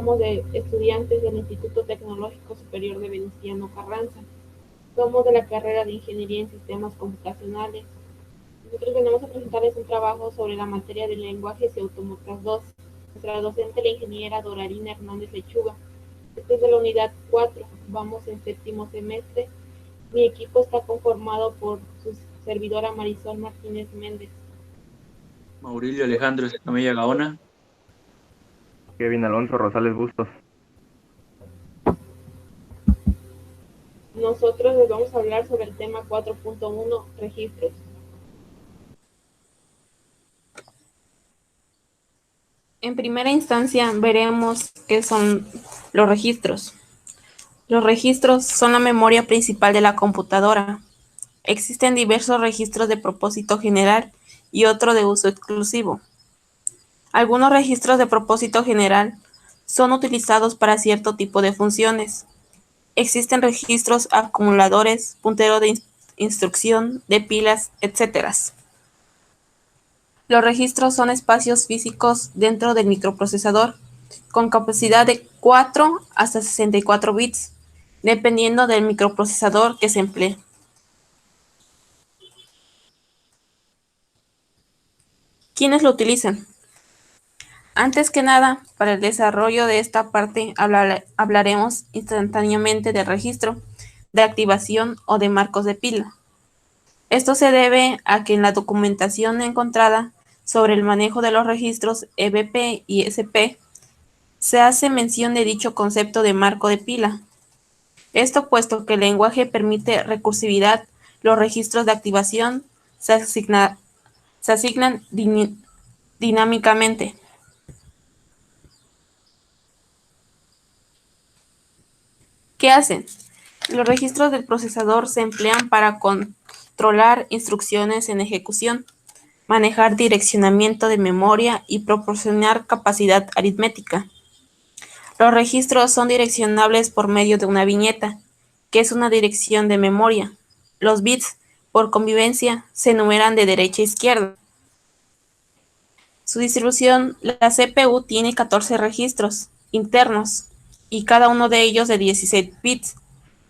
somos estudiantes del Instituto Tecnológico Superior de Venustiano Carranza. Somos de la carrera de Ingeniería en Sistemas Computacionales. Nosotros venimos a presentarles un trabajo sobre la materia de lenguajes y autómatas 2. Nuestra docente, la ingeniera Dorarina Hernández Lechuga. Este es de la unidad 4. Vamos en séptimo semestre. Mi equipo está conformado por su servidora Marisol Martínez Méndez. Maurilio Alejandro Escamilla Gaona. Kevin Alonso Rosales Bustos. Nosotros les vamos a hablar sobre el tema 4.1, registros. En primera instancia veremos qué son los registros. Los registros son la memoria principal de la computadora. Existen diversos registros de propósito general y otro de uso exclusivo. Algunos registros de propósito general son utilizados para cierto tipo de funciones. Existen registros acumuladores, puntero de instrucción, de pilas, etc. Los registros son espacios físicos dentro del microprocesador, con capacidad de 4 hasta 64 bits, dependiendo del microprocesador que se emplee. ¿Quiénes lo utilizan? Antes que nada, para el desarrollo de esta parte hablaremos instantáneamente del registro, de activación o de marcos de pila. Esto se debe a que en la documentación encontrada sobre el manejo de los registros EBP y SP se hace mención de dicho concepto de marco de pila. Esto puesto que el lenguaje permite recursividad, los registros de activación se asignan dinámicamente. ¿Qué hacen? Los registros del procesador se emplean para controlar instrucciones en ejecución, manejar direccionamiento de memoria y proporcionar capacidad aritmética. Los registros son direccionables por medio de una viñeta, que es una dirección de memoria. Los bits, por conveniencia, se enumeran de derecha a izquierda. Su distribución, la CPU tiene 14 registros internos y cada uno de ellos de 16 bits.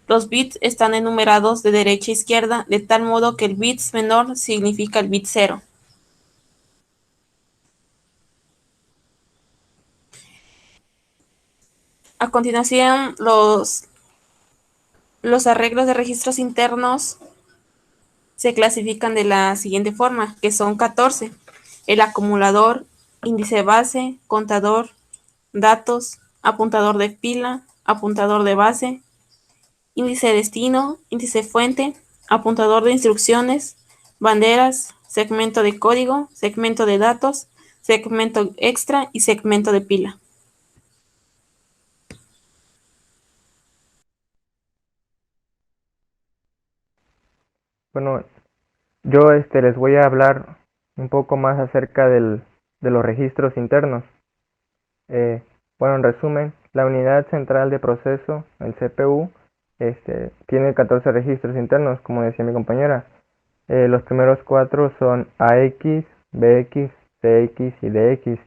Los bits están enumerados de derecha a izquierda de tal modo que el bit menor significa el bit 0. A continuación, los arreglos de registros internos se clasifican de la siguiente forma, que son 14. El acumulador, índice base, contador, datos, apuntador de pila, apuntador de base, índice destino, índice fuente, apuntador de instrucciones, banderas, segmento de código, segmento de datos, segmento extra y segmento de pila. Bueno, yo les voy a hablar un poco más acerca de los registros internos. Bueno, en resumen, la unidad central de proceso, el CPU, tiene 14 registros internos, como decía mi compañera. Los primeros 4 son AX, BX, CX y DX.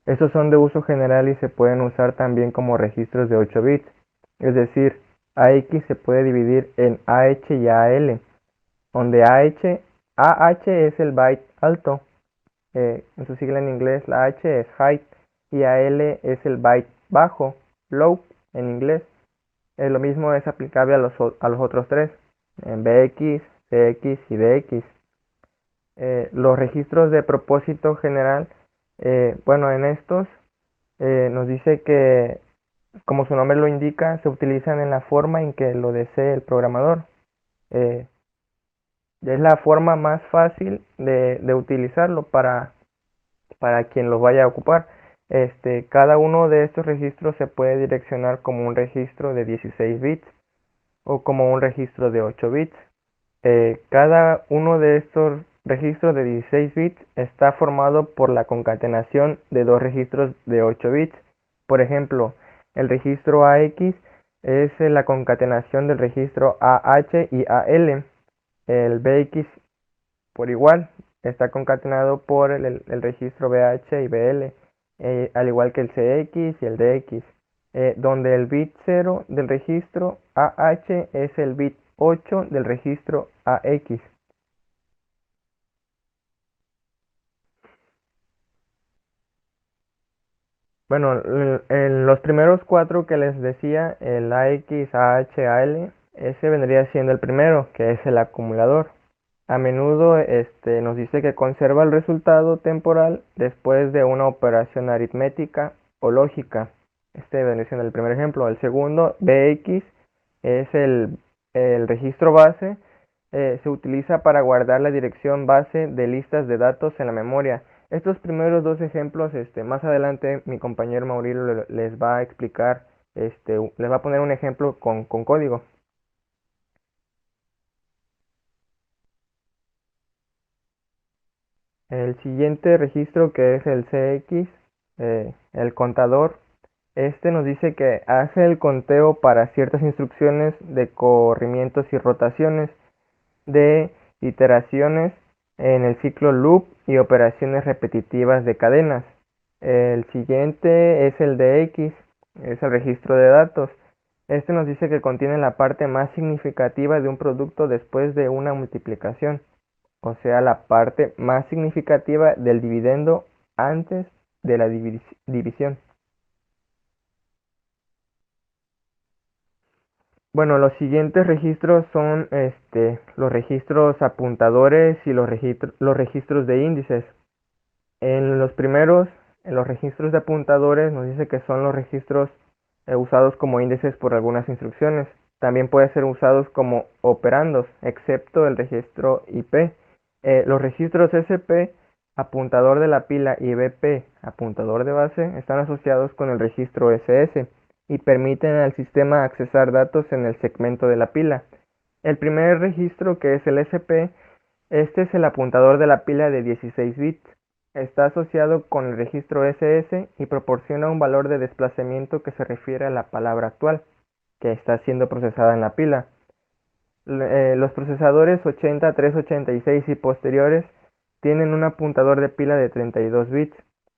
Estos son de uso general y se pueden usar también como registros de 8 bits. Es decir, AX se puede dividir en AH y AL, donde AH es el byte alto, en su sigla en inglés la H es height y AL es el byte bajo, low en inglés. Lo mismo es aplicable a los otros tres, en BX, CX y DX. Los registros de propósito general, bueno, en estos nos dice que, como su nombre lo indica, se utilizan en la forma en que lo desee el programador. Es la forma más fácil de utilizarlo para quien lo vaya a ocupar. Cada uno de estos registros se puede direccionar como un registro de 16 bits o como un registro de 8 bits. Cada uno de estos registros de 16 bits está formado por la concatenación de dos registros de 8 bits. Por ejemplo, el registro AX es la concatenación del registro AH y AL. El BX por igual está concatenado por el registro BH y BL, al igual que el CX y el DX. donde el bit 0 del registro AH es el bit 8 del registro AX. Bueno, en los primeros 4 que les decía, el AX, AH, AL, ese vendría siendo el primero, que es el acumulador. A menudo nos dice que conserva el resultado temporal después de una operación aritmética o lógica. Este vendría siendo el primer ejemplo. El segundo, BX, es el registro base. Se utiliza para guardar la dirección base de listas de datos en la memoria. Estos primeros 2 ejemplos, más adelante mi compañero Mauricio les va a explicar, les va a poner un ejemplo con código. El siguiente registro, que es el CX, el contador, nos dice que hace el conteo para ciertas instrucciones de corrimientos y rotaciones, de iteraciones en el ciclo loop y operaciones repetitivas de cadenas. El siguiente es el DX, es el registro de datos. Nos dice que contiene la parte más significativa de un producto después de una multiplicación, o sea, la parte más significativa del dividendo antes de la división. Bueno, los siguientes registros son los registros apuntadores y los registros de índices. En los primeros, en los registros de apuntadores, nos dice que son los registros usados como índices por algunas instrucciones. También puede ser usados como operandos, excepto el registro IP. Los registros SP, apuntador de la pila, y BP, apuntador de base, están asociados con el registro SS y permiten al sistema accesar datos en el segmento de la pila. El primer registro, que es el SP, este es el apuntador de la pila de 16 bits. Está asociado con el registro SS y proporciona un valor de desplazamiento que se refiere a la palabra actual, que está siendo procesada en la pila. Los procesadores 80, 386 y posteriores tienen un apuntador de pila de 32 bits,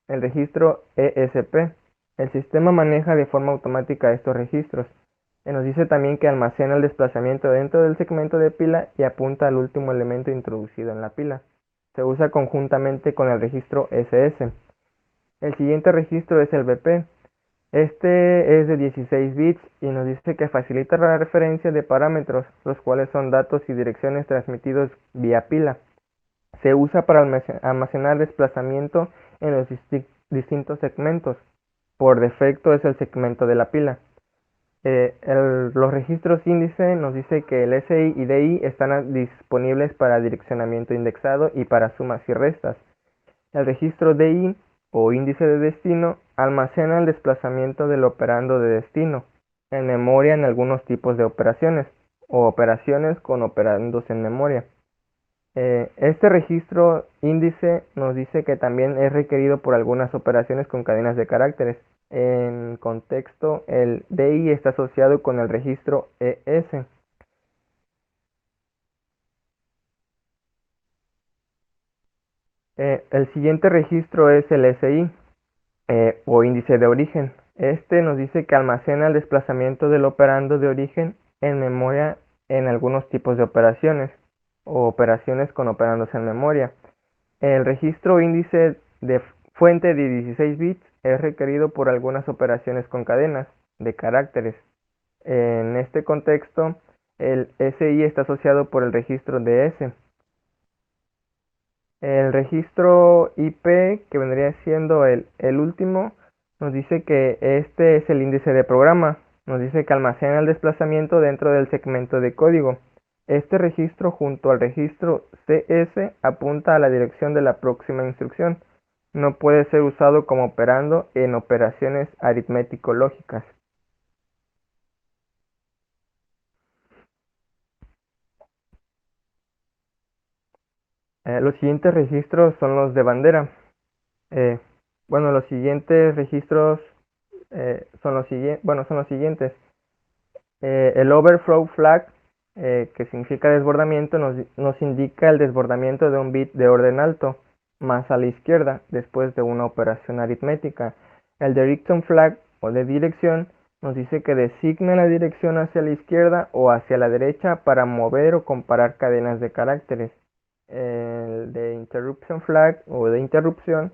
el registro ESP. El sistema maneja de forma automática estos registros. Nos dice también que almacena el desplazamiento dentro del segmento de pila y apunta al último elemento introducido en la pila. Se usa conjuntamente con el registro SS. El siguiente registro es el BP. Este es de 16 bits y nos dice que facilita la referencia de parámetros, los cuales son datos y direcciones transmitidos vía pila. Se usa para almacenar desplazamiento en los distintos segmentos. Por defecto es el segmento de la pila. Los registros índice nos dice que el SI y DI están disponibles para direccionamiento indexado y para sumas y restas. El registro DI o índice de destino almacena el desplazamiento del operando de destino en memoria en algunos tipos de operaciones o operaciones con operandos en memoria. Este registro índice nos dice que también es requerido por algunas operaciones con cadenas de caracteres. En contexto, el DI está asociado con el registro ES. El siguiente registro es el SI o índice de origen. Nos dice que almacena el desplazamiento del operando de origen en memoria en algunos tipos de operaciones o operaciones con operandos en memoria. El registro índice de fuente de 16 bits es requerido por algunas operaciones con cadenas de caracteres. En este contexto, el SI está asociado por el registro de S. El registro IP, que vendría siendo el último, nos dice que este es el índice de programa. Nos dice que almacena el desplazamiento dentro del segmento de código. Este registro junto al registro CS apunta a la dirección de la próxima instrucción. No puede ser usado como operando en operaciones aritmético-lógicas. Los siguientes registros son los de bandera. Bueno, los siguientes registros son los siguientes. El overflow flag, que significa desbordamiento, nos indica el desbordamiento de un bit de orden alto, más a la izquierda, después de una operación aritmética. El direction flag, o de dirección, nos dice que designa la dirección hacia la izquierda o hacia la derecha para mover o comparar cadenas de caracteres. El de interruption flag o de interrupción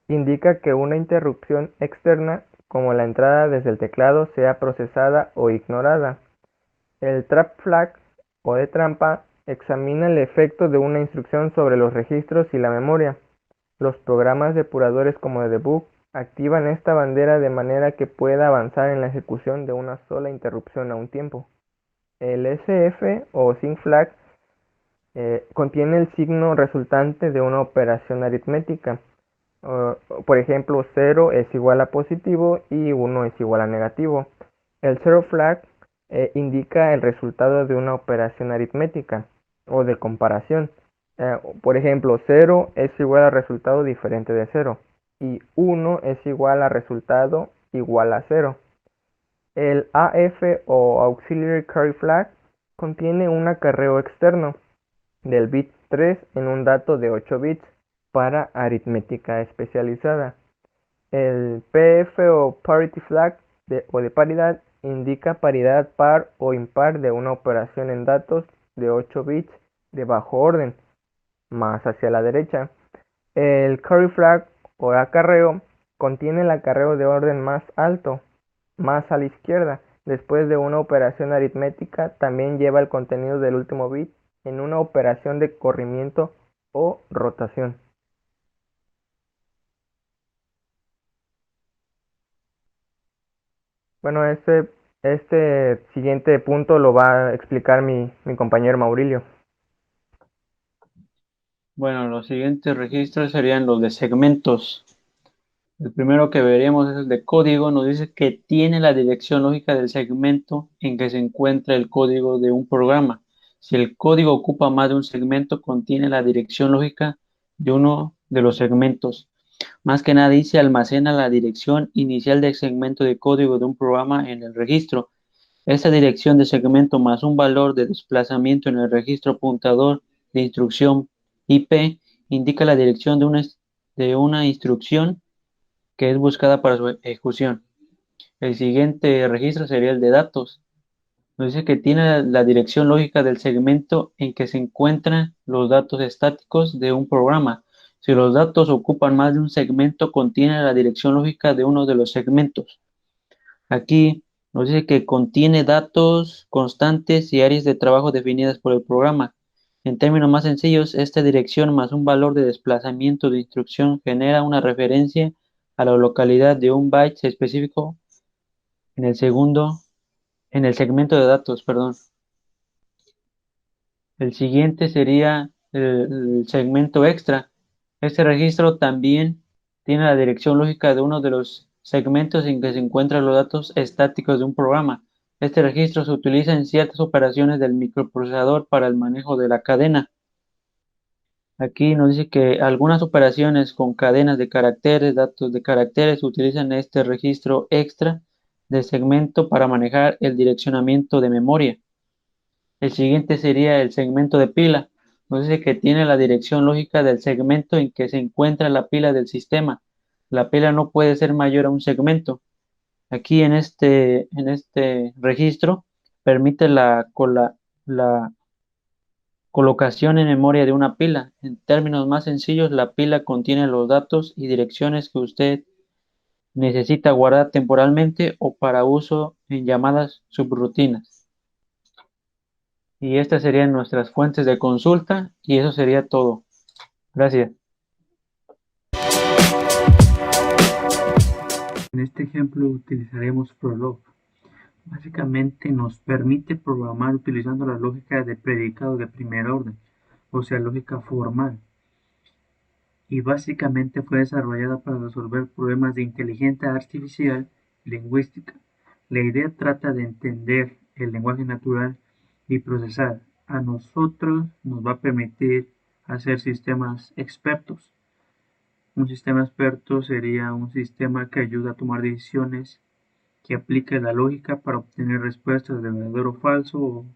indica que una interrupción externa, como la entrada desde el teclado, sea procesada o ignorada. El trap flag o de trampa examina el efecto de una instrucción sobre los registros y la memoria. Los programas depuradores como de debug activan esta bandera de manera que pueda avanzar en la ejecución de una sola interrupción a un tiempo. El SF o sync flag contiene el signo resultante de una operación aritmética. Por ejemplo, 0 es igual a positivo y 1 es igual a negativo. El zero flag indica el resultado de una operación aritmética o de comparación. Por ejemplo, 0 es igual a resultado diferente de 0 y 1 es igual a resultado igual a 0. El AF o Auxiliary Carry Flag contiene un acarreo externo del bit 3 en un dato de 8 bits para aritmética especializada. El PF o Parity Flag o de paridad indica paridad par o impar de una operación en datos de 8 bits de bajo orden, más hacia la derecha. El Carry Flag o acarreo contiene el acarreo de orden más alto, más a la izquierda. Después de una operación aritmética, también lleva el contenido del último bit en una operación de corrimiento o rotación. Bueno, este siguiente punto lo va a explicar mi compañero Maurilio. Bueno, los siguientes registros serían los de segmentos. El primero que veríamos es el de código. Nos dice que tiene la dirección lógica del segmento en que se encuentra el código de un programa. Si el código ocupa más de un segmento, contiene la dirección lógica de uno de los segmentos. Más que nada dice almacena la dirección inicial del segmento de código de un programa en el registro. Esta dirección de segmento más un valor de desplazamiento en el registro apuntador de instrucción IP indica la dirección de una instrucción que es buscada para su ejecución. El siguiente registro sería el de datos. Nos dice que tiene la dirección lógica del segmento en que se encuentran los datos estáticos de un programa. Si los datos ocupan más de un segmento, contiene la dirección lógica de uno de los segmentos. Aquí nos dice que contiene datos constantes y áreas de trabajo definidas por el programa. En términos más sencillos, esta dirección más un valor de desplazamiento de instrucción genera una referencia a la localidad de un byte específico en en el segmento de datos, perdón. El siguiente sería el segmento extra. Este registro también tiene la dirección lógica de uno de los segmentos en que se encuentran los datos estáticos de un programa. Este registro se utiliza en ciertas operaciones del microprocesador para el manejo de la cadena. Aquí nos dice que algunas operaciones con cadenas de caracteres, datos de caracteres, utilizan este registro extra de segmento para manejar el direccionamiento de memoria. El siguiente sería el segmento de pila. Nos dice que tiene la dirección lógica del segmento en que se encuentra la pila del sistema. La pila no puede ser mayor a un segmento. Aquí en este registro permite la colocación en memoria de una pila. En términos más sencillos, la pila contiene los datos y direcciones que usted necesita guardar temporalmente o para uso en llamadas subrutinas. Y estas serían nuestras fuentes de consulta y eso sería todo. Gracias. En este ejemplo utilizaremos Prolog. Básicamente nos permite programar utilizando la lógica de predicado de primer orden, o sea, lógica formal. Y básicamente fue desarrollada para resolver problemas de inteligencia artificial y lingüística. La idea trata de entender el lenguaje natural y procesar. A nosotros nos va a permitir hacer sistemas expertos. Un sistema experto sería un sistema que ayuda a tomar decisiones, que aplique la lógica para obtener respuestas de verdadero o falso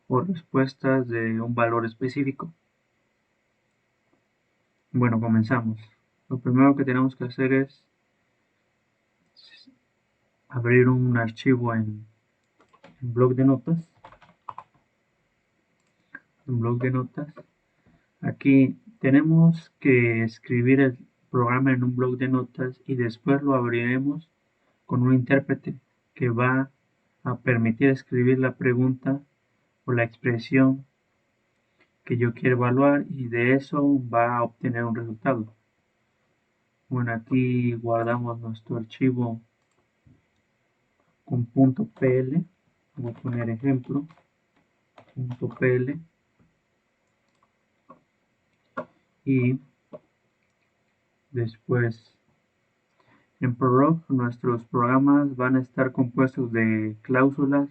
o respuestas de un valor específico. Bueno, comenzamos. Lo primero que tenemos que hacer es abrir un archivo en bloc de notas. En bloc de notas. Aquí tenemos que escribir el programa en un bloc de notas y después lo abriremos con un intérprete que va a permitir escribir la pregunta o la expresión que yo quiero evaluar y de eso va a obtener un resultado. Bueno, aquí guardamos nuestro archivo con .pl. Vamos a poner ejemplo, .pl, y después en Prolog nuestros programas van a estar compuestos de cláusulas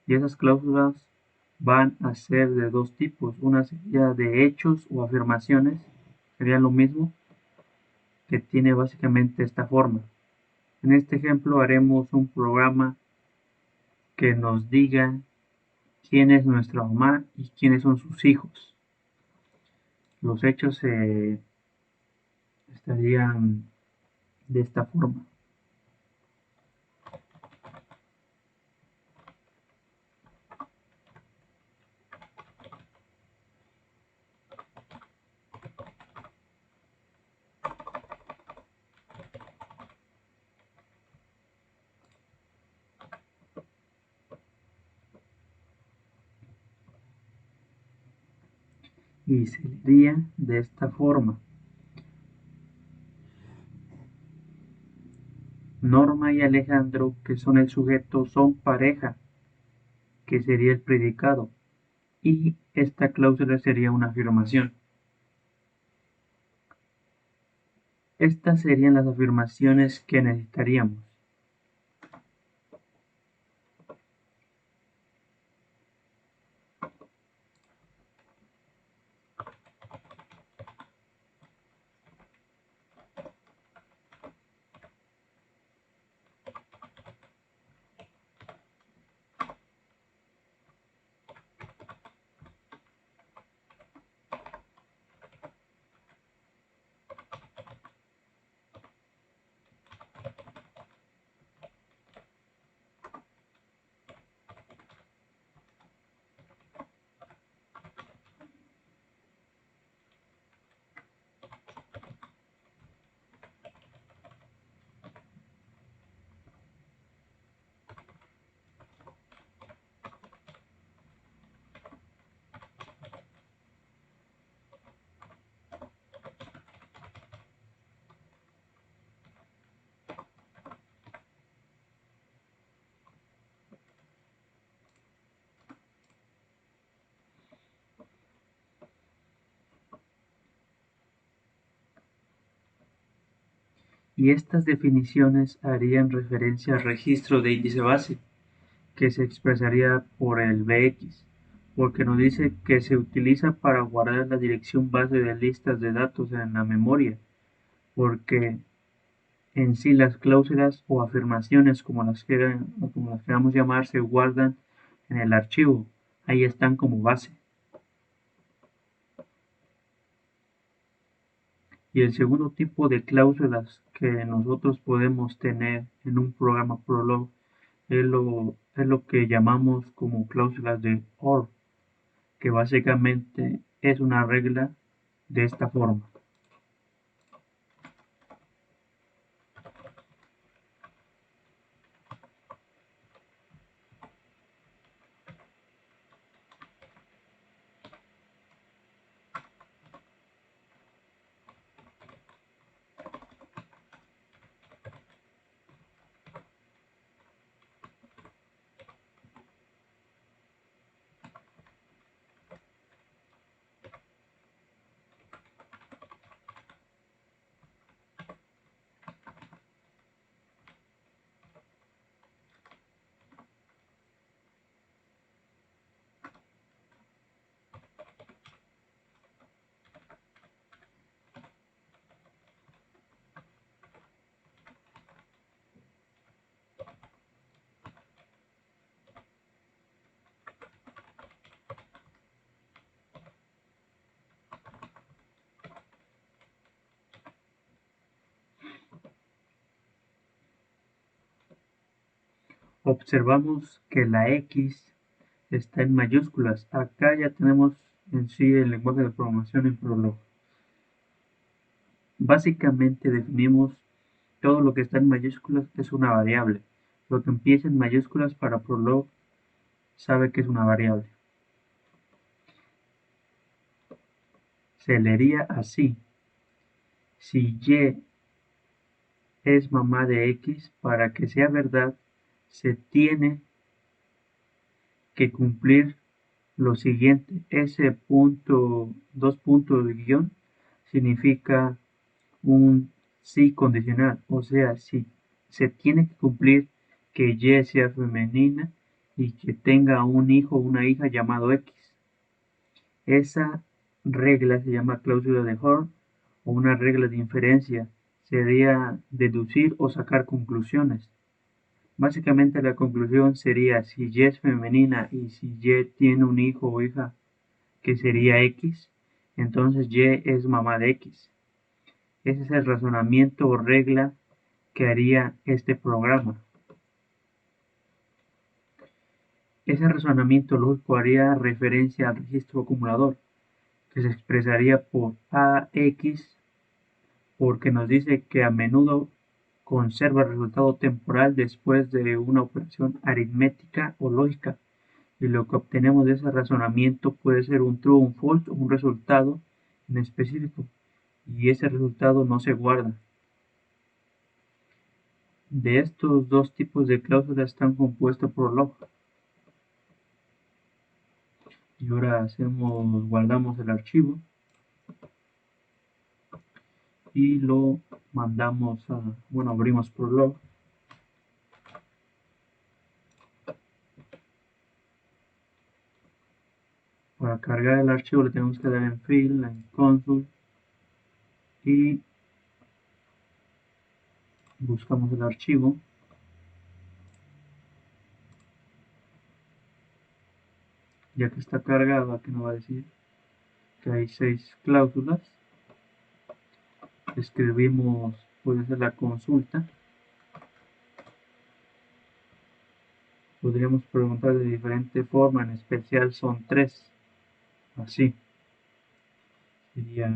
y esas cláusulas van a ser de dos tipos. Una sería de hechos o afirmaciones, sería lo mismo, que tiene básicamente esta forma. En este ejemplo haremos un programa que nos diga quién es nuestra mamá y quiénes son sus hijos. Los hechos estarían de esta forma. Y sería de esta forma. Norma y Alejandro, que son el sujeto, son pareja, que sería el predicado, y esta cláusula sería una afirmación. Estas serían las afirmaciones que necesitaríamos. Y estas definiciones harían referencia al registro de índice base, que se expresaría por el bx, porque nos dice que se utiliza para guardar la dirección base de listas de datos en la memoria, porque en sí las cláusulas o afirmaciones, como las queramos llamar, se guardan en el archivo, ahí están como base. Y el segundo tipo de cláusulas que nosotros podemos tener en un programa Prolog es lo que llamamos como cláusulas de OR, que básicamente es una regla de esta forma. observamos que la X está en mayúsculas. Acá ya tenemos en sí el lenguaje de programación en Prolog. Básicamente definimos todo lo que está en mayúsculas es una variable. Lo que empieza en mayúsculas para Prolog sabe que es una variable. Se leería así: si Y es mamá de X, para que sea verdad, se tiene que cumplir lo siguiente. Ese punto, dos puntos de guión, significa un sí condicional, o sea, si se tiene que cumplir que Y sea femenina y que tenga un hijo o una hija llamado X. Esa regla se llama cláusula de Horn o una regla de inferencia. Sería deducir o sacar conclusiones. Básicamente la conclusión sería: si Y es femenina y si Y tiene un hijo o hija que sería X, entonces Y es mamá de X. Ese es el razonamiento o regla que haría este programa. Ese razonamiento lógico haría referencia al registro acumulador, que se expresaría por AX, porque nos dice que a menudo conserva el resultado temporal después de una operación aritmética o lógica, y lo que obtenemos de ese razonamiento puede ser un true o un false, un resultado en específico, y ese resultado no se guarda. De estos dos tipos de cláusulas están compuestos por log. Y ahora guardamos el archivo y lo mandamos abrimos Prolog. Para cargar el archivo le tenemos que dar en File, en Console y buscamos el archivo. Ya que está cargado, aquí nos va a decir que hay 6 cláusulas. Escribimos, puede ser la consulta. Podríamos preguntar de diferente forma, en especial son 3. Así. Sería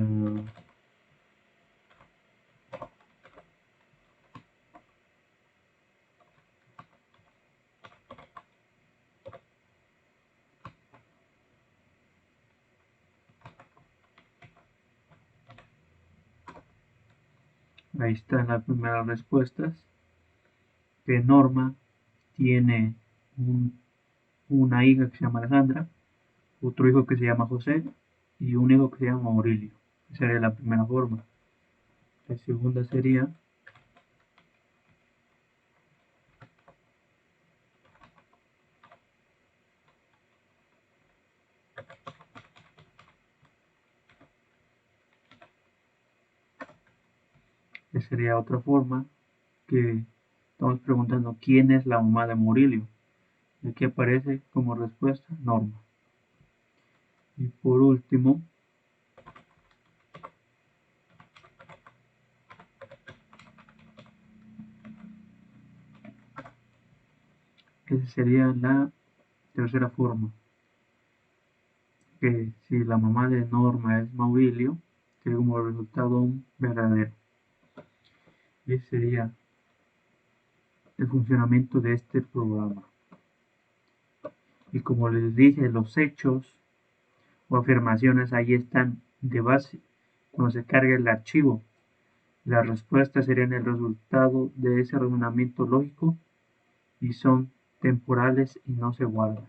ahí están las primeras respuestas. Que Norma tiene una hija que se llama Alejandra, otro hijo que se llama José y un hijo que se llama Aurelio. Esa sería la primera forma. La segunda sería otra forma, que estamos preguntando quién es la mamá de Murillo. Y aquí aparece como respuesta Norma. Y por último, esa sería la tercera forma, que si la mamá de Norma es Maurilio, tiene como resultado un verdadero. Y ese sería el funcionamiento de este programa. Y como les dije, los hechos o afirmaciones ahí están de base. Cuando se carga el archivo, las respuestas serían el resultado de ese razonamiento lógico y son temporales y no se guardan.